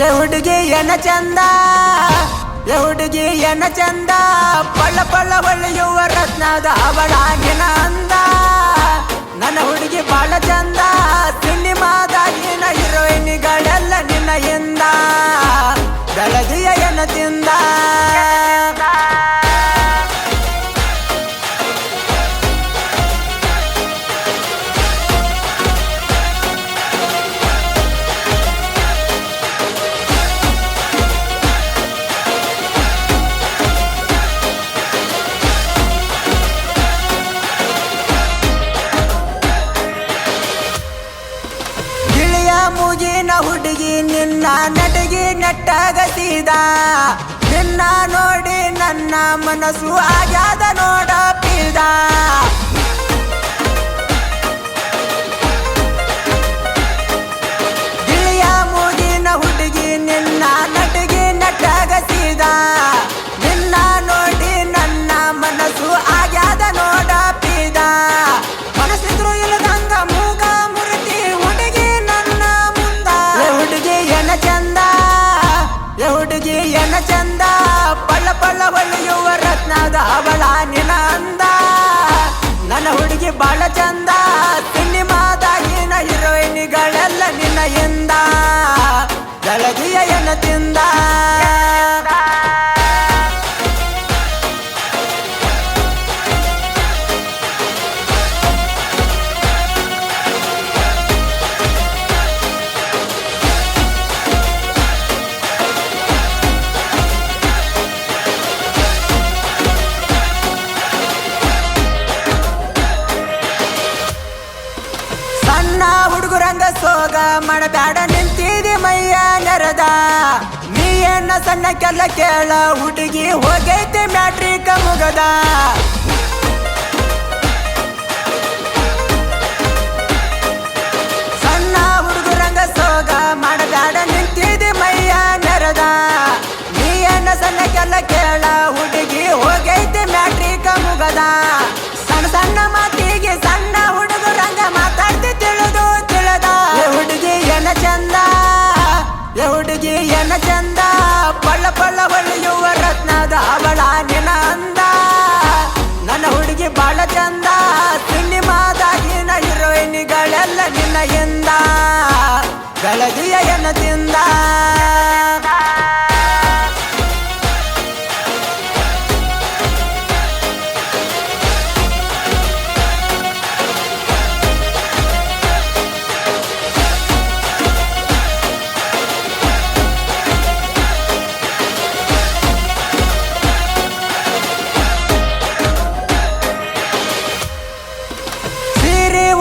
A ಹುಡುಗಿ ಎನ ಚಂದ, ಎ ಹುಡುಗಿ ಎನ ಚಂದ, ಪಳ್ಳ ಪಳ್ಳ ಹೊಳೆಯುವ ರತ್ನದ ಅವಳ ನಿನ ಅಂದ. ನನ್ನ ಹುಡುಗಿ ಬಾಳ ಚಂದ, ಸಿನಿಮಾದಾಗಿನ ಹೀರೋಯಿನಿಗಳೆಲ್ಲ ನಿನ್ನ ಹಿಂದ, ಬೆಳಗಿಯ ಎನ ತಿಂದ. ಮೂಗಿನ ಹುಡುಗಿ ನಿನ್ನ ನಟಗಿ ನೆಟ್ಟಗಸಿದ, ನಿನ್ನ ನೋಡಿ ನನ್ನ ಮನಸ್ಸು ಆಗ್ಯಾದ ನೋಡ ಪಿದ. ಗಿಳಿಯ ಮೂಗಿನ ಹುಡುಗಿ ನಿನ್ನ ನಟಗಿ ನೆಟ್ಟಗಸಿದ, ನಿನ್ನ ನೋಡಿ ನನ್ನ ಮನಸ್ಸು ಆಗ್ಯಾದ ನೋಡ ಪಿದ. ಮನಸ್ಸಿದ್ರು ಇಲ್ಲದಂಗ ಮೂಗ ಮುರುತಿ ಹುಡುಗಿ ನನ್ನ ಮುಂದ. ಹುಡುಗಿ ಎನ ಚಂದ, ಹುಡುಗಿ ಎನ ಚಂದ, ಪಳ್ಳ ಪಳ್ಳ ಹೊಳೆಯುವ ರತ್ನದ ಅವಳ ನಿನ ಅಂದ. ನನ್ನ ಹುಡುಗಿ ಬಾಳ ಚಂದ, ಸಿನಿಮಾದಾಗಿನ ಹೀರೋಯಿನಿಗಳೆಲ್ಲ ನಿನ್ನ ಹಿಂದ, ಬೆಳಗಿಯ ಎನ ತಿಂದ. ಸಣ್ಣ ಹುಡುಗರಂಗ ಸೋಗ ಮಾಡಬ್ಯಾಡ ನಿಂತಿದಿ ಮೈಯ ನೆರದ. ನೀ ಏನ ಸಣ್ಣಕ್ಕೆಲ್ಲ ಕೇಳ ಹುಡುಗಿ ಹೋಗೈತಿ ಮ್ಯಾಟ್ರಿಕ ಮುಗದ. ಸಣ್ಣ ಹುಡುಗರಂಗ ಸೋಗ ಮಾಡಬ್ಯಾಡ ನಿಂತಿದಿ ಮೈಯ ನೆರದ. ನೀ ಏನ ಸಣ್ಣಕ್ಕೆಲ್ಲ ಕೇಳ ಹುಡುಗಿ ಹೋಗೈತಿ ಮ್ಯಾಟ್ರಿಕ ಮುಗದ. ಸಣ್ಣ ಸಣ್ಣ ಮಾತಿಗೆ ಸಣ್ಣ ಹುಡುಗರಂಗ ಮಾತಾಡ್ತಿ ತಿಳಿದು ತಿಳಿದ. ಹುಡುಗಿ ಎನ ಚಂದ, ಹುಡುಗಿ ಎನ ಚಂದ, ಪಳ್ಳ ಪಳ್ಳ ಹೊಳೆಯುವ ರತ್ನದ ಅವಳ ನಿನ ಅಂದ. ನನ್ನ ಹುಡುಗಿ ಬಾಳ ಚಂದ, ಸಿನಿಮಾದಾಗಿನ ಹೀರೋಯಿನಿಗಳೆಲ್ಲ ನಿನ್ನ ಹಿಂದ, ಬೆಳಗಿಯ ಎನ ತಿಂದ.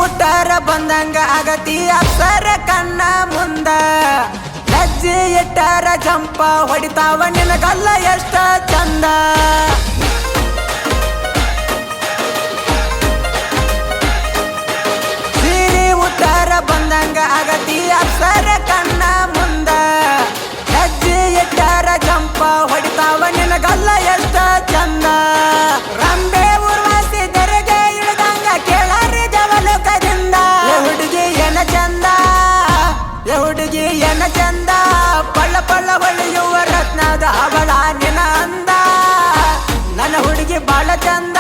ಉಟ್ಟಾರ ಬಂದಂಗ ಆಗತಿ ಅಪ್ಸರ ಕಣ್ಣ ಮುಂದ. ಲಜ್ಜಿ ಇಟ್ಟಾರ ಜಂಪ ಹೊಡಿತಾವ ನಿನಗಲ್ಲ ಎಷ್ಟ ಚಂದ. ಸೀರೆ ಉಟ್ಟಾರ ಬಂದಂಗ ಆಗತಿ ಅಪ್ಸರ ಕಣ್ಣ ಮುಂದ. ಲಜ್ಜಿ ಇಟ್ಟಾರ ಜಂಪ ಹೊಡಿತಾವ ನಿನಗಲ್ಲ ಎಷ್ಟ ಚಂದ. ರಂಬೆ ಉರ್ವಾಸಿ ತೆರೆಗೆ ಇಳಿದಂಗ ಕೇಳಾರಿ ದೇವಲೋಕದಿಂದ. ಹುಡುಗಿ ಎನ ಚಂದ, ಹುಡುಗಿ ಎನ ಚಂದ, ಪಳ್ಳ ಪಳ್ಳ ಹೊಳೆಯುವ ರತ್ನದ ಅವಳ ನಿನ ಅಂದ. ನನ್ನ ಹುಡುಗಿ ಬಾಳ ಚಂದ,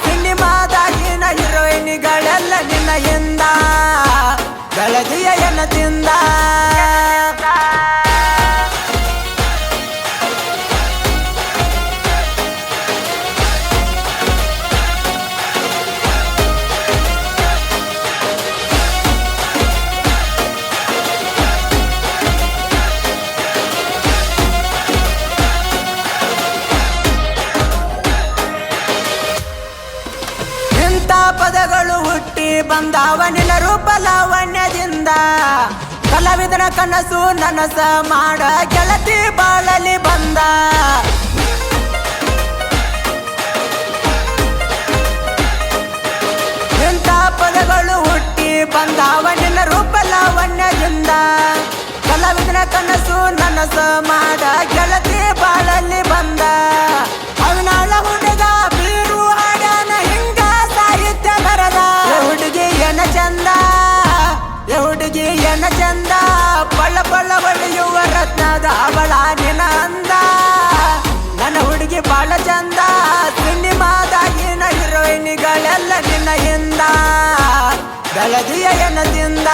ಸಿನಿಮಾದಾಗಿನ ಹೀರೋಯಿನಿಗಳೆಲ್ಲ ನಿನ್ನ ಹಿಂದ, ಬೆಳಗಿಯ ಎನ ತಿಂದ. ಪದಗಳು ಹುಟ್ಟಿ ಬಂದಾವ ನಿನ್ನ ರೂಪ ಲಾವಣ್ಯದಿಂದ. ಕಲಾವಿದನ ಕನಸು ನನಸ ಮಾಡ ಗೆಳತಿ ಬಾಳಲಿ ಬಂದ. ಇಂಥ ಪದಗಳು ಹುಟ್ಟಿ ಬಂದಾವ ನಿನ್ನ ರೂಪ ಲಾವಣ್ಯದಿಂದ. ಕಲಾವಿದನ ಕನಸು ನನಸ ಮಾಡ ಗೆಳತಿ ಬಾಳಲಿ ಬಂದ. ಅವನಾಳ ಹುಡುಗ ಬೀರು ಹಾಡನ ಹಿಂಗ ಸಾಹಿತ್ಯ ಬರದ. ಹುಡುಗಿ ಎನ ಚಂದ, ಹುಡುಗಿ ಎನ ಚಂದ, ಪಳ್ಳ ಪಳ್ಳ ಹೊಳೆಯುವ ರತ್ನದ ಬೆಳದಿಯ ಎನದಿಂದ